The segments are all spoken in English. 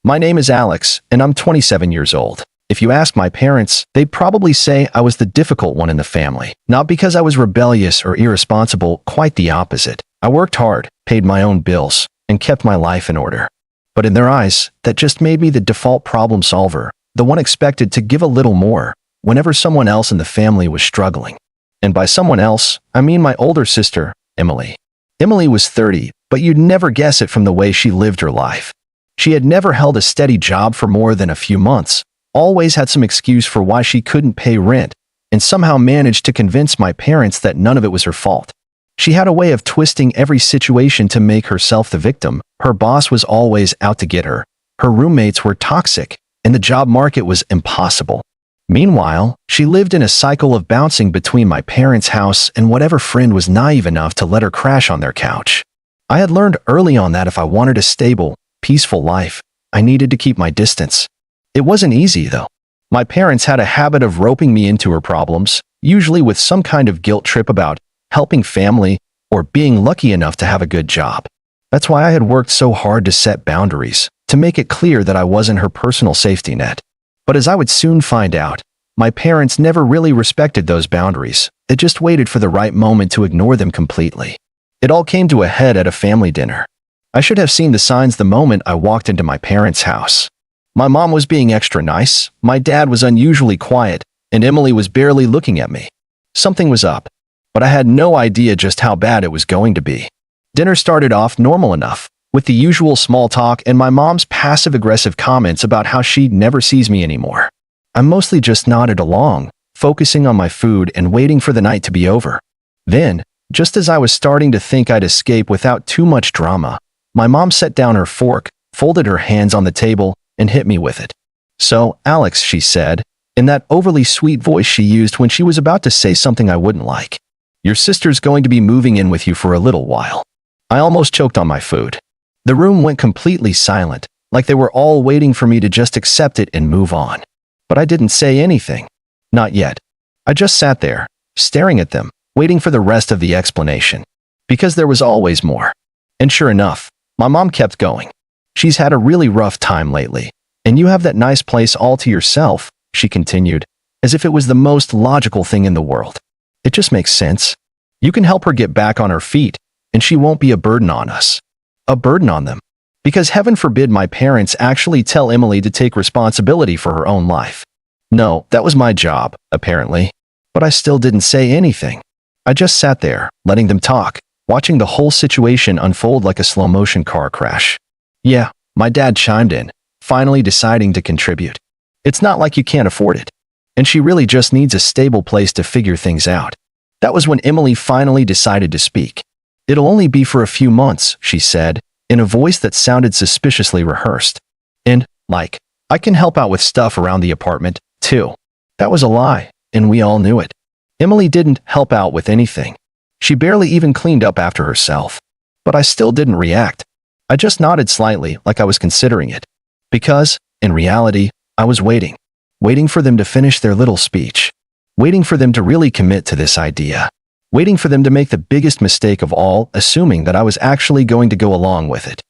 My name is Alex, and I'm 27 years old. If you ask my parents, they'd probably say I was the difficult one in the family. Not because I was rebellious or irresponsible, quite the opposite. I worked hard, paid my own bills, and kept my life in order. But in their eyes, that just made me the default problem solver, the one expected to give a little more whenever someone else in the family was struggling. And by someone else, I mean my older sister, Emily. Emily was 30, but you'd never guess it from the way she lived her life. She had never held a steady job for more than a few months, always had some excuse for why she couldn't pay rent, and somehow managed to convince my parents that none of it was her fault. She had a way of twisting every situation to make herself the victim. Her boss was always out to get her. Her roommates were toxic, and the job market was impossible. Meanwhile, she lived in a cycle of bouncing between my parents' house and whatever friend was naive enough to let her crash on their couch. I had learned early on that if I wanted a stable, peaceful life, I needed to keep my distance. It wasn't easy, though. My parents had a habit of roping me into her problems, usually with some kind of guilt trip about helping family or being lucky enough to have a good job. That's why I had worked so hard to set boundaries, to make it clear that I wasn't her personal safety net. But as I would soon find out, my parents never really respected those boundaries. They just waited for the right moment to ignore them completely. It all came to a head at a family dinner. I should have seen the signs the moment I walked into my parents' house. My mom was being extra nice, my dad was unusually quiet, and Emily was barely looking at me. Something was up, but I had no idea just how bad it was going to be. Dinner started off normal enough, with the usual small talk and my mom's passive-aggressive comments about how she never sees me anymore. I mostly just nodded along, focusing on my food and waiting for the night to be over. Then, just as I was starting to think I'd escape without too much drama, my mom set down her fork, folded her hands on the table, and hit me with it. "So, Alex," she said, in that overly sweet voice she used when she was about to say something I wouldn't like, "your sister's going to be moving in with you for a little while." I almost choked on my food. The room went completely silent, like they were all waiting for me to just accept it and move on. But I didn't say anything. Not yet. I just sat there, staring at them, waiting for the rest of the explanation. Because there was always more. And sure enough, my mom kept going. "She's had a really rough time lately, and you have that nice place all to yourself," she continued, as if it was the most logical thing in the world. "It just makes sense. You can help her get back on her feet, and she won't be a burden on us." A burden on them. Because heaven forbid my parents actually tell Emily to take responsibility for her own life. No, that was my job, apparently. But I still didn't say anything. I just sat there, letting them talk, watching the whole situation unfold like a slow-motion car crash. Yeah, my dad chimed in, finally deciding to contribute. "It's not like you can't afford it. And she really just needs a stable place to figure things out." That was when Emily finally decided to speak. "It'll only be for a few months," she said, in a voice that sounded suspiciously rehearsed. "And, I can help out with stuff around the apartment, too." That was a lie, and we all knew it. Emily didn't help out with anything. She barely even cleaned up after herself. But I still didn't react. I just nodded slightly, like I was considering it. Because, in reality, I was waiting. Waiting for them to finish their little speech. Waiting for them to really commit to this idea. Waiting for them to make the biggest mistake of all, assuming that I was actually going to go along with it.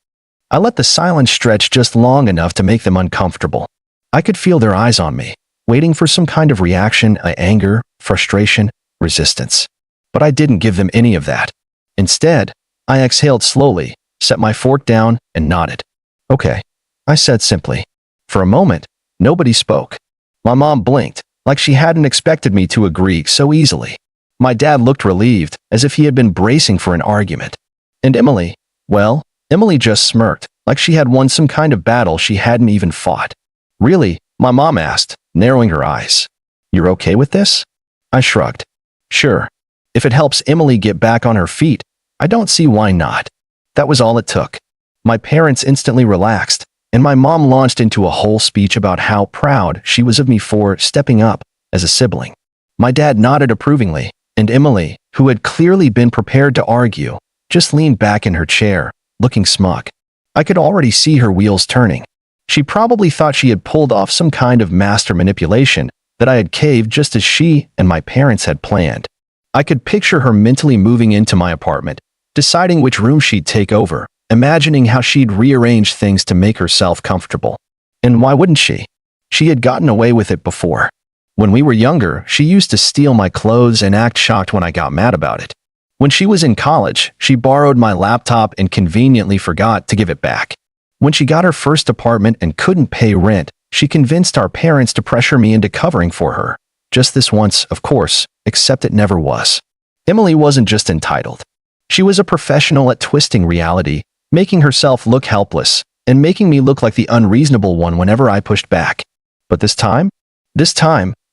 I let the silence stretch just long enough to make them uncomfortable. I could feel their eyes on me, waiting for some kind of reaction, anger, frustration, resistance. But I didn't give them any of that. Instead, I exhaled slowly, set my fork down, and nodded. "Okay," I said simply. For a moment, nobody spoke. My mom blinked, like she hadn't expected me to agree so easily. My dad looked relieved, as if he had been bracing for an argument. And Emily, well, Emily just smirked, like she had won some kind of battle she hadn't even fought. "Really?" my mom asked, narrowing her eyes. "You're okay with this?" I shrugged. "Sure. If it helps Emily get back on her feet, I don't see why not." That was all it took. My parents instantly relaxed, and my mom launched into a whole speech about how proud she was of me for stepping up as a sibling. My dad nodded approvingly, and Emily, who had clearly been prepared to argue, just leaned back in her chair, looking smug. I could already see her wheels turning. She probably thought she had pulled off some kind of master manipulation, that I had caved just as she and my parents had planned. I could picture her mentally moving into my apartment, deciding which room she'd take over, imagining how she'd rearrange things to make herself comfortable. And why wouldn't she? She had gotten away with it before. When we were younger, she used to steal my clothes and act shocked when I got mad about it. When she was in college, she borrowed my laptop and conveniently forgot to give it back. When she got her first apartment and couldn't pay rent, she convinced our parents to pressure me into covering for her. Just this once, of course, except it never was. Emily wasn't just entitled. She was a professional at twisting reality, making herself look helpless, and making me look like the unreasonable one whenever I pushed back. But this time,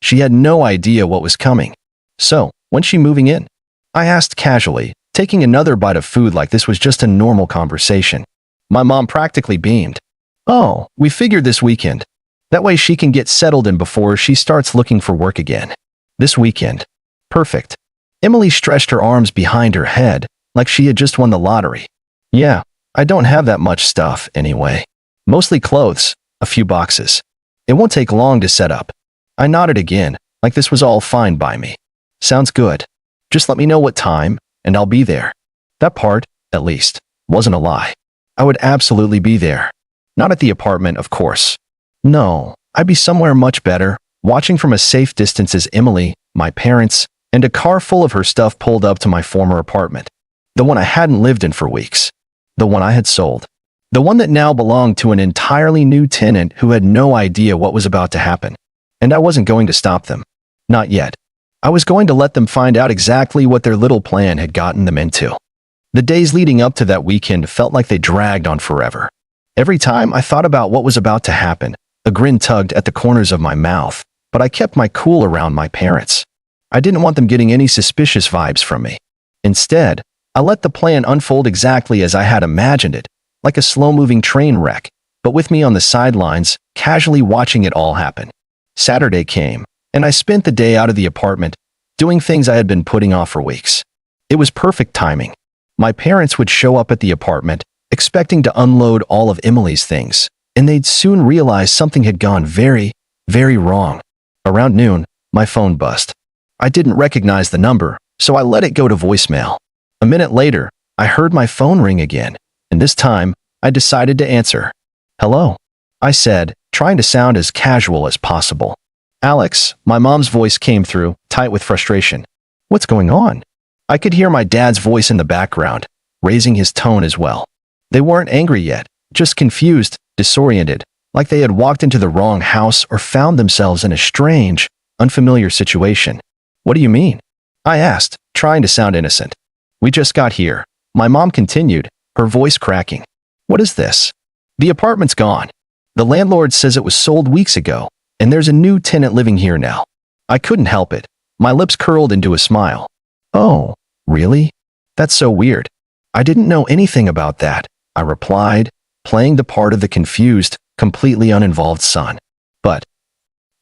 she had no idea what was coming. So, when's she moving in? I asked casually, taking another bite of food like this was just a normal conversation. My mom practically beamed. Oh, we figured this weekend. That way she can get settled in before she starts looking for work again. This weekend. Perfect. Emily stretched her arms behind her head, like she had just won the lottery. Yeah, I don't have that much stuff, anyway. Mostly clothes, a few boxes. It won't take long to set up. I nodded again, like this was all fine by me. Sounds good. Just let me know what time, and I'll be there. That part, at least, wasn't a lie. I would absolutely be there. Not at the apartment, of course. No, I'd be somewhere much better, watching from a safe distance as Emily, my parents, and a car full of her stuff pulled up to my former apartment. The one I hadn't lived in for weeks. The one I had sold. The one that now belonged to an entirely new tenant who had no idea what was about to happen. And I wasn't going to stop them. Not yet. I was going to let them find out exactly what their little plan had gotten them into. The days leading up to that weekend felt like they dragged on forever. Every time I thought about what was about to happen, a grin tugged at the corners of my mouth, but I kept my cool around my parents. I didn't want them getting any suspicious vibes from me. Instead, I let the plan unfold exactly as I had imagined it, like a slow-moving train wreck, but with me on the sidelines, casually watching it all happen. Saturday came, and I spent the day out of the apartment, doing things I had been putting off for weeks. It was perfect timing. My parents would show up at the apartment, expecting to unload all of Emily's things, and they'd soon realize something had gone very, very wrong. Around noon, my phone buzzed. I didn't recognize the number, so I let it go to voicemail. A minute later, I heard my phone ring again, and this time, I decided to answer. Hello, I said, trying to sound as casual as possible. Alex, my mom's voice came through, tight with frustration. What's going on? I could hear my dad's voice in the background, raising his tone as well. They weren't angry yet, just confused, disoriented, like they had walked into the wrong house or found themselves in a strange, unfamiliar situation. What do you mean? I asked, trying to sound innocent. We just got here. My mom continued, her voice cracking. What is this? The apartment's gone. The landlord says it was sold weeks ago, and there's a new tenant living here now. I couldn't help it. My lips curled into a smile. Oh, really? That's so weird. I didn't know anything about that, I replied, playing the part of the confused, completely uninvolved son. But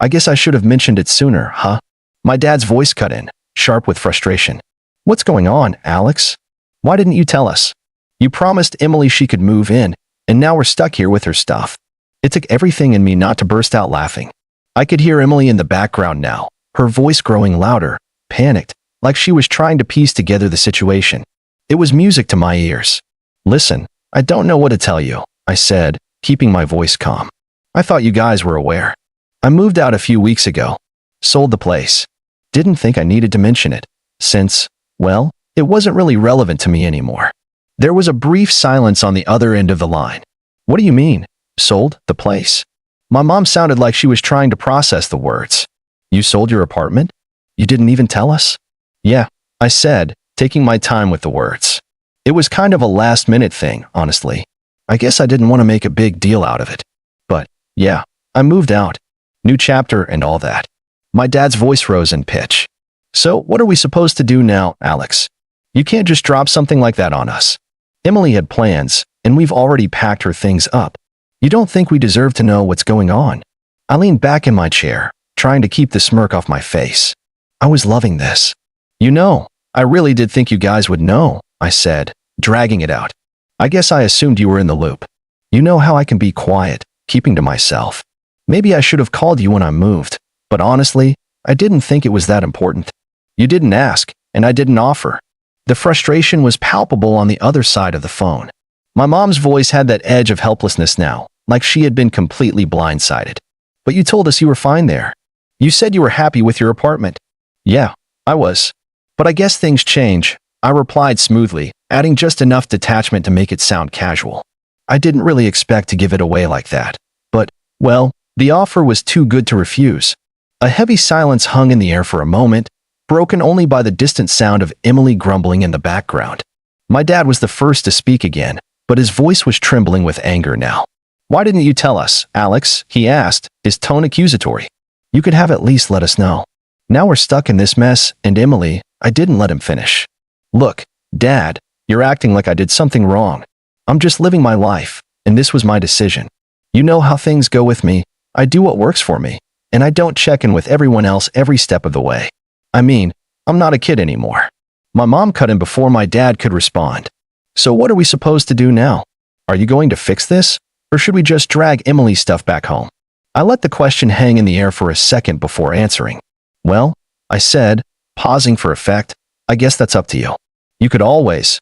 I guess I should have mentioned it sooner, huh? My dad's voice cut in, sharp with frustration. What's going on, Alex? Why didn't you tell us? You promised Emily she could move in, and now we're stuck here with her stuff. It took everything in me not to burst out laughing. I could hear Emily in the background now, her voice growing louder, panicked, like she was trying to piece together the situation. It was music to my ears. Listen, I don't know what to tell you, I said, keeping my voice calm. I thought you guys were aware. I moved out a few weeks ago. Sold the place. Didn't think I needed to mention it, since, well, it wasn't really relevant to me anymore. There was a brief silence on the other end of the line. What do you mean? Sold the place? My mom sounded like she was trying to process the words. You sold your apartment? You didn't even tell us? Yeah, I said, taking my time with the words. It was kind of a last-minute thing, honestly. I guess I didn't want to make a big deal out of it. But, yeah, I moved out. New chapter and all that. My dad's voice rose in pitch. So, what are we supposed to do now, Alex? You can't just drop something like that on us. Emily had plans, and we've already packed her things up. You don't think we deserve to know what's going on? I leaned back in my chair, trying to keep the smirk off my face. I was loving this. You know, I really did think you guys would know, I said, dragging it out. I guess I assumed you were in the loop. You know how I can be quiet, keeping to myself. Maybe I should have called you when I moved, but honestly, I didn't think it was that important. You didn't ask, and I didn't offer. The frustration was palpable on the other side of the phone. My mom's voice had that edge of helplessness now, like she had been completely blindsided. But you told us you were fine there. You said you were happy with your apartment. Yeah, I was. But I guess things change, I replied smoothly, adding just enough detachment to make it sound casual. I didn't really expect to give it away like that. But, well, the offer was too good to refuse. A heavy silence hung in the air for a moment, broken only by the distant sound of Emily grumbling in the background. My dad was the first to speak again, but his voice was trembling with anger now. Why didn't you tell us, Alex? He asked, his tone accusatory. You could have at least let us know. Now we're stuck in this mess, and Emily, I didn't let him finish. Look, Dad, you're acting like I did something wrong. I'm just living my life, and this was my decision. You know how things go with me. I do what works for me, and I don't check in with everyone else every step of the way. I mean, I'm not a kid anymore. My mom cut in before my dad could respond. So what are we supposed to do now? Are you going to fix this? Or should we just drag Emily's stuff back home? I let the question hang in the air for a second before answering. Well, I said, pausing for effect, I guess that's up to you. You could always,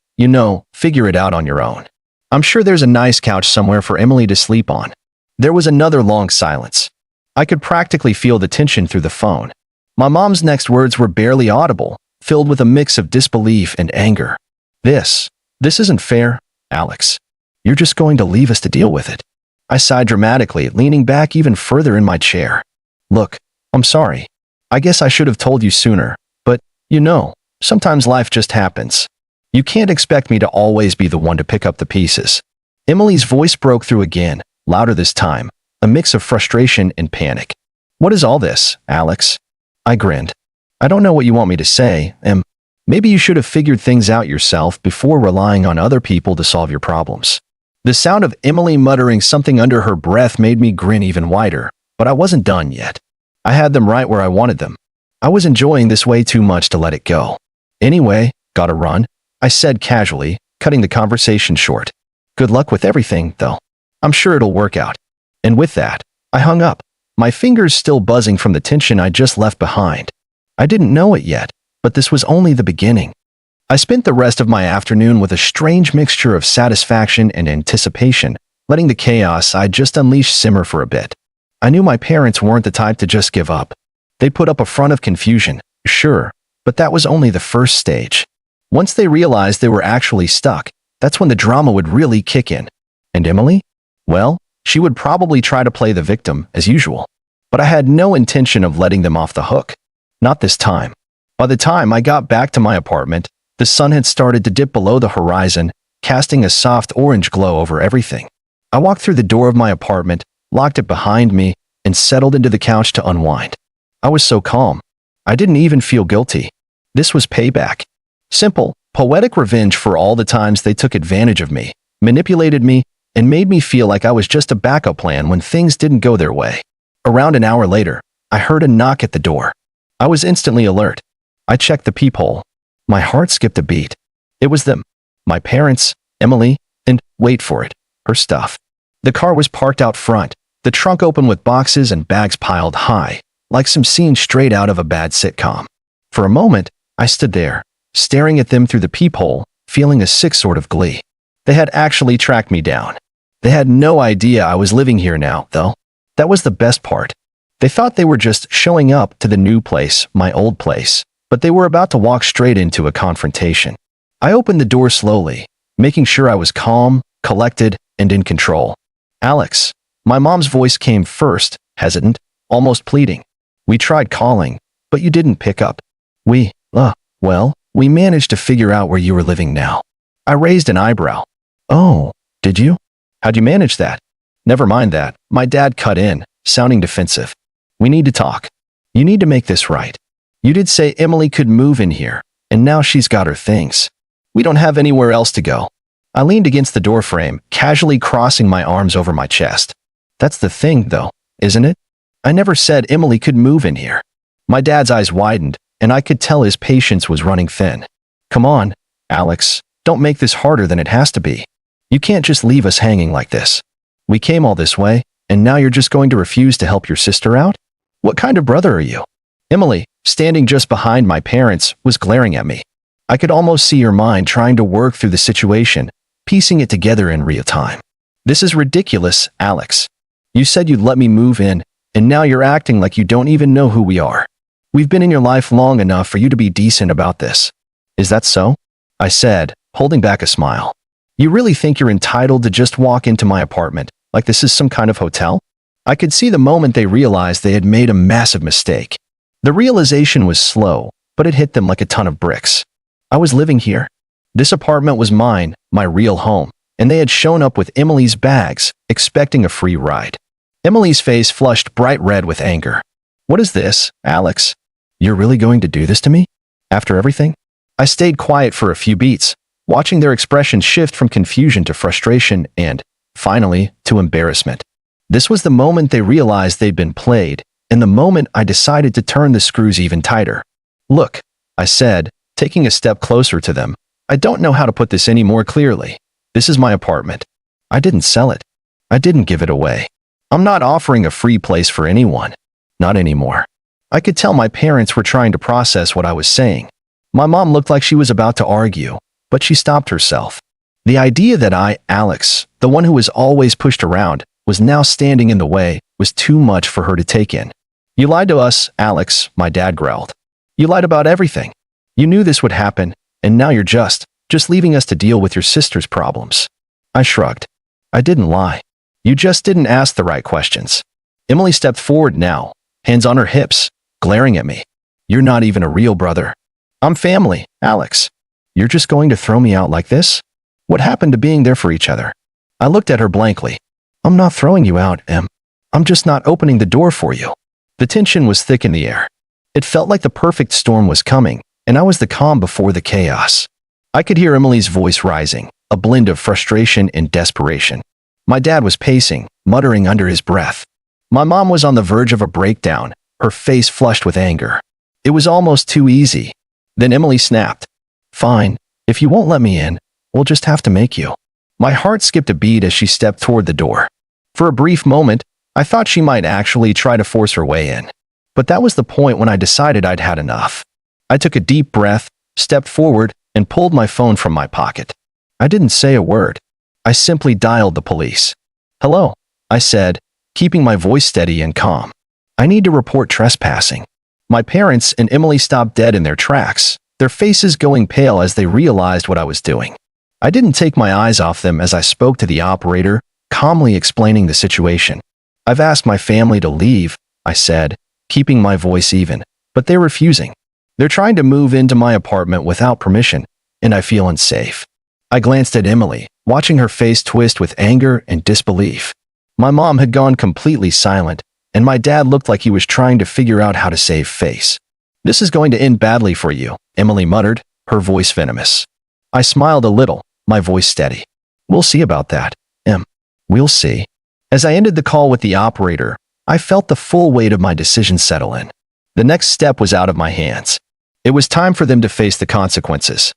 figure it out on your own. I'm sure there's a nice couch somewhere for Emily to sleep on. There was another long silence. I could practically feel the tension through the phone. My mom's next words were barely audible, filled with a mix of disbelief and anger. This isn't fair, Alex. You're just going to leave us to deal with it. I sighed dramatically, leaning back even further in my chair. Look, I'm sorry. I guess I should have told you sooner, but, sometimes life just happens. You can't expect me to always be the one to pick up the pieces. Emily's voice broke through again, louder this time, a mix of frustration and panic. What is all this, Alex? I grinned. I don't know what you want me to say, maybe you should have figured things out yourself before relying on other people to solve your problems. The sound of Emily muttering something under her breath made me grin even wider, but I wasn't done yet. I had them right where I wanted them. I was enjoying this way too much to let it go. Anyway, gotta run, I said casually, cutting the conversation short. Good luck with everything, though. I'm sure it'll work out. And with that, I hung up, my fingers still buzzing from the tension I just left behind. I didn't know it yet, but this was only the beginning. I spent the rest of my afternoon with a strange mixture of satisfaction and anticipation, letting the chaos I'd just unleashed simmer for a bit. I knew my parents weren't the type to just give up. They'd put up a front of confusion, sure, but that was only the first stage. Once they realized they were actually stuck, that's when the drama would really kick in. And Emily? Well, she would probably try to play the victim, as usual. But I had no intention of letting them off the hook. Not this time. By the time I got back to my apartment, the sun had started to dip below the horizon, casting a soft orange glow over everything. I walked through the door of my apartment, locked it behind me, and settled into the couch to unwind. I was so calm. I didn't even feel guilty. This was payback. Simple, poetic revenge for all the times they took advantage of me, manipulated me, and made me feel like I was just a backup plan when things didn't go their way. Around an hour later, I heard a knock at the door. I was instantly alert. I checked the peephole. My heart skipped a beat. It was them. My parents, Emily, and, wait for it, her stuff. The car was parked out front, the trunk open with boxes and bags piled high, like some scene straight out of a bad sitcom. For a moment, I stood there, staring at them through the peephole, feeling a sick sort of glee. They had actually tracked me down. They had no idea I was living here now, though. That was the best part. They thought they were just showing up to the new place, my old place, but they were about to walk straight into a confrontation. I opened the door slowly, making sure I was calm, collected, and in control. Alex, my mom's voice came first, hesitant, almost pleading. We tried calling, but you didn't pick up. We managed to figure out where you were living now. I raised an eyebrow. Oh, did you? How'd you manage that? Never mind that, my dad cut in, sounding defensive. We need to talk. You need to make this right. You did say Emily could move in here, and now she's got her things. We don't have anywhere else to go. I leaned against the doorframe, casually crossing my arms over my chest. That's the thing, though, isn't it? I never said Emily could move in here. My dad's eyes widened, and I could tell his patience was running thin. Come on, Alex, don't make this harder than it has to be. You can't just leave us hanging like this. We came all this way, and now you're just going to refuse to help your sister out? What kind of brother are you? Emily, standing just behind my parents, was glaring at me. I could almost see her mind trying to work through the situation, piecing it together in real time. This is ridiculous, Alex. You said you'd let me move in, and now you're acting like you don't even know who we are. We've been in your life long enough for you to be decent about this. Is that so? I said, holding back a smile. You really think you're entitled to just walk into my apartment like this is some kind of hotel? I could see the moment they realized they had made a massive mistake. The realization was slow, but it hit them like a ton of bricks. I was living here. This apartment was mine, my real home, and they had shown up with Emily's bags, expecting a free ride. Emily's face flushed bright red with anger. What is this, Alex? You're really going to do this to me? After everything? I stayed quiet for a few beats, watching their expressions shift from confusion to frustration and, finally, to embarrassment. This was the moment they realized they'd been played, and the moment I decided to turn the screws even tighter. Look, I said, taking a step closer to them. I don't know how to put this any more clearly. This is my apartment. I didn't sell it. I didn't give it away. I'm not offering a free place for anyone. Not anymore. I could tell my parents were trying to process what I was saying. My mom looked like she was about to argue, but she stopped herself. The idea that I, Alex, the one who was always pushed around, was now standing in the way was too much for her to take in. You lied to us, Alex, my dad growled. You lied about everything. You knew this would happen, and now you're just leaving us to deal with your sister's problems. I shrugged. I didn't lie. You just didn't ask the right questions. Emily stepped forward now, hands on her hips, glaring at me. You're not even a real brother. I'm family, Alex. You're just going to throw me out like this? What happened to being there for each other? I looked at her blankly. I'm not throwing you out, Em. I'm just not opening the door for you. The tension was thick in the air. It felt like the perfect storm was coming, and I was the calm before the chaos. I could hear Emily's voice rising, a blend of frustration and desperation. My dad was pacing, muttering under his breath. My mom was on the verge of a breakdown, her face flushed with anger. It was almost too easy. Then Emily snapped. Fine, if you won't let me in, we'll just have to make you. My heart skipped a beat as she stepped toward the door. For a brief moment, I thought she might actually try to force her way in. But that was the point when I decided I'd had enough. I took a deep breath, stepped forward, and pulled my phone from my pocket. I didn't say a word. I simply dialed the police. Hello, I said, keeping my voice steady and calm. I need to report trespassing. My parents and Emily stopped dead in their tracks, their faces going pale as they realized what I was doing. I didn't take my eyes off them as I spoke to the operator, calmly explaining the situation. I've asked my family to leave, I said, keeping my voice even, but they're refusing. They're trying to move into my apartment without permission, and I feel unsafe. I glanced at Emily, watching her face twist with anger and disbelief. My mom had gone completely silent, and my dad looked like he was trying to figure out how to save face. This is going to end badly for you, Emily muttered, her voice venomous. I smiled a little, my voice steady. We'll see about that, Em. We'll see. As I ended the call with the operator, I felt the full weight of my decision settle in. The next step was out of my hands. It was time for them to face the consequences.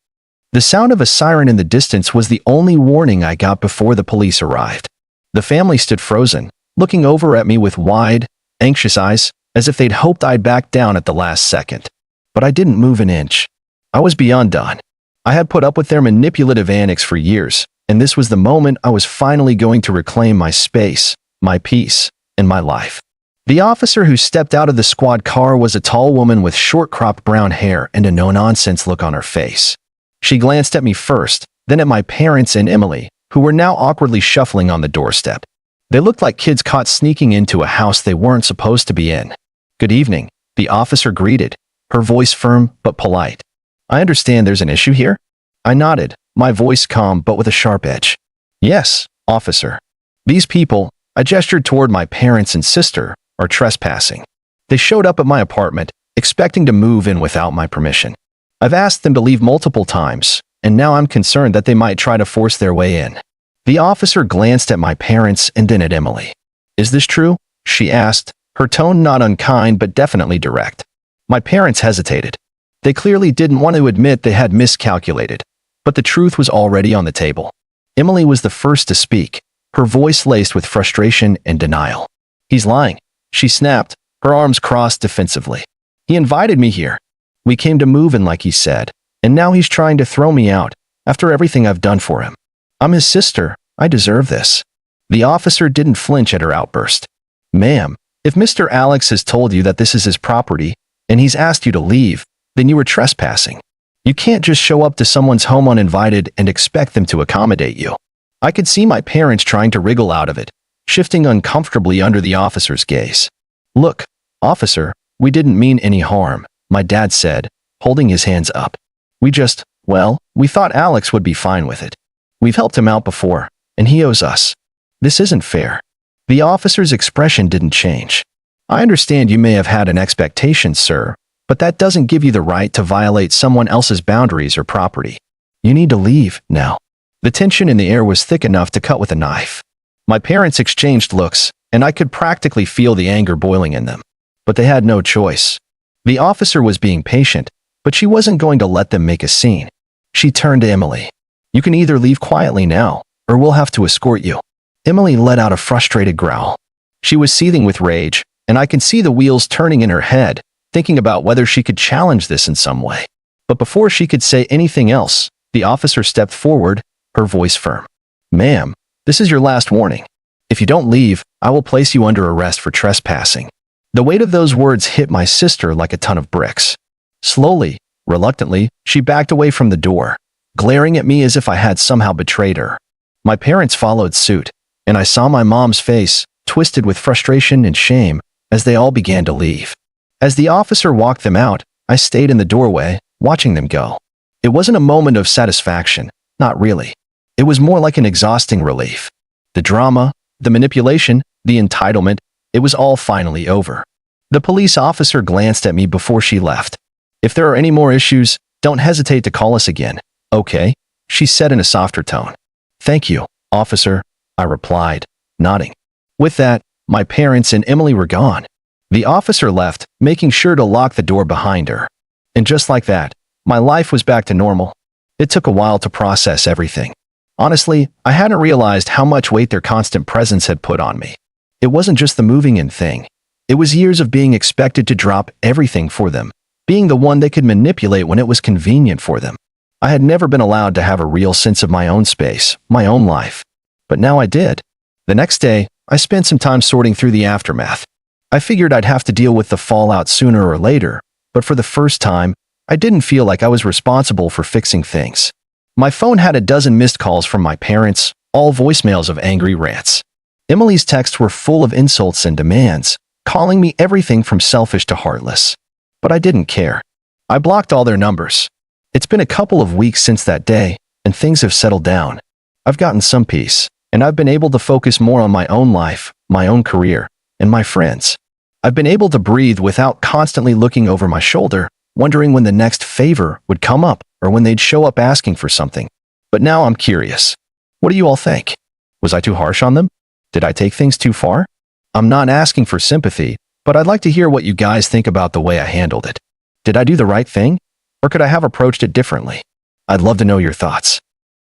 The sound of a siren in the distance was the only warning I got before the police arrived. The family stood frozen, looking over at me with wide, anxious eyes, as if they'd hoped I'd back down at the last second. But I didn't move an inch. I was beyond done. I had put up with their manipulative antics for years, and this was the moment I was finally going to reclaim my space, my peace, and my life. The officer who stepped out of the squad car was a tall woman with short-cropped brown hair and a no-nonsense look on her face. She glanced at me first, then at my parents and Emily, who were now awkwardly shuffling on the doorstep. They looked like kids caught sneaking into a house they weren't supposed to be in. Good evening, the officer greeted, her voice firm but polite. I understand there's an issue here? I nodded, my voice calm but with a sharp edge. Yes, officer. These people, I gestured toward my parents and sister, are trespassing. They showed up at my apartment, expecting to move in without my permission. I've asked them to leave multiple times, and now I'm concerned that they might try to force their way in. The officer glanced at my parents and then at Emily. Is this true? She asked, her tone not unkind but definitely direct. My parents hesitated. They clearly didn't want to admit they had miscalculated, but the truth was already on the table. Emily was the first to speak, her voice laced with frustration and denial. He's lying. She snapped, her arms crossed defensively. He invited me here. We came to move in like he said, and now he's trying to throw me out after everything I've done for him. I'm his sister. I deserve this. The officer didn't flinch at her outburst. Ma'am, if Mr. Alex has told you that this is his property and he's asked you to leave, then you were trespassing. You can't just show up to someone's home uninvited and expect them to accommodate you. I could see my parents trying to wriggle out of it, shifting uncomfortably under the officer's gaze. Look, officer, we didn't mean any harm, my dad said, holding his hands up. We thought Alex would be fine with it. We've helped him out before, and he owes us. This isn't fair. The officer's expression didn't change. I understand you may have had an expectation, sir, but that doesn't give you the right to violate someone else's boundaries or property. You need to leave now. The tension in the air was thick enough to cut with a knife. My parents exchanged looks, and I could practically feel the anger boiling in them. But they had no choice. The officer was being patient, but she wasn't going to let them make a scene. She turned to Emily. You can either leave quietly now, or we'll have to escort you. Emily let out a frustrated growl. She was seething with rage, and I could see the wheels turning in her head, thinking about whether she could challenge this in some way. But before she could say anything else, the officer stepped forward, her voice firm. Ma'am, this is your last warning. If you don't leave, I will place you under arrest for trespassing. The weight of those words hit my sister like a ton of bricks. Slowly, reluctantly, she backed away from the door, glaring at me as if I had somehow betrayed her. My parents followed suit, and I saw my mom's face, twisted with frustration and shame, as they all began to leave. As the officer walked them out, I stayed in the doorway, watching them go. It wasn't a moment of satisfaction, not really. It was more like an exhausting relief. The drama, the manipulation, the entitlement, it was all finally over. The police officer glanced at me before she left. If there are any more issues, don't hesitate to call us again, okay? She said in a softer tone. Thank you, officer, I replied, nodding. With that, my parents and Emily were gone. The officer left, making sure to lock the door behind her. And just like that, my life was back to normal. It took a while to process everything. Honestly, I hadn't realized how much weight their constant presence had put on me. It wasn't just the moving in thing. It was years of being expected to drop everything for them, being the one they could manipulate when it was convenient for them. I had never been allowed to have a real sense of my own space, my own life. But now I did. The next day, I spent some time sorting through the aftermath. I figured I'd have to deal with the fallout sooner or later, but for the first time, I didn't feel like I was responsible for fixing things. My phone had a dozen missed calls from my parents, all voicemails of angry rants. Emily's texts were full of insults and demands, calling me everything from selfish to heartless. But I didn't care. I blocked all their numbers. It's been a couple of weeks since that day, and things have settled down. I've gotten some peace, and I've been able to focus more on my own life, my own career, and my friends. I've been able to breathe without constantly looking over my shoulder, wondering when the next favor would come up or when they'd show up asking for something. But now I'm curious. What do you all think? Was I too harsh on them? Did I take things too far? I'm not asking for sympathy, but I'd like to hear what you guys think about the way I handled it. Did I do the right thing? Or could I have approached it differently? I'd love to know your thoughts.